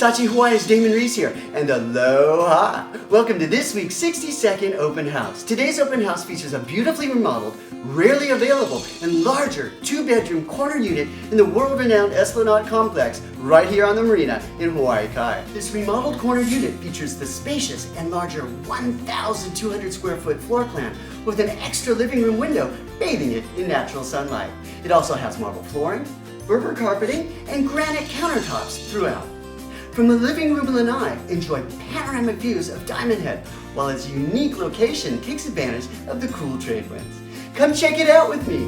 Sachi Hawaii's Damon here, and aloha! Welcome to this week's 60-second open house. Today's open house features a beautifully remodeled, rarely available, and larger 2-bedroom corner unit in the world-renowned Esplanade complex right here on the marina in Hawaii Kai. This remodeled corner unit features the spacious and larger 1,200 square foot floor plan with an extra living room window bathing it in natural sunlight. It also has marble flooring, Berber carpeting, and granite countertops throughout. From the living room lanai, enjoy panoramic views of Diamond Head, while its unique location takes advantage of the cool trade winds. Come check it out with me!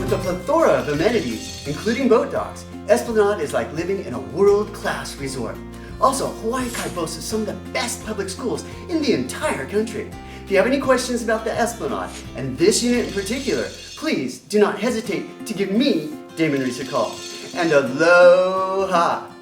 With a plethora of amenities, including boat docks, Esplanade is like living in a world-class resort. Also, Hawaii Kai boasts of some of the best public schools in the entire country. If you have any questions about the Esplanade, and this unit in particular, please do not hesitate to give me, Damon, a call. And aloha!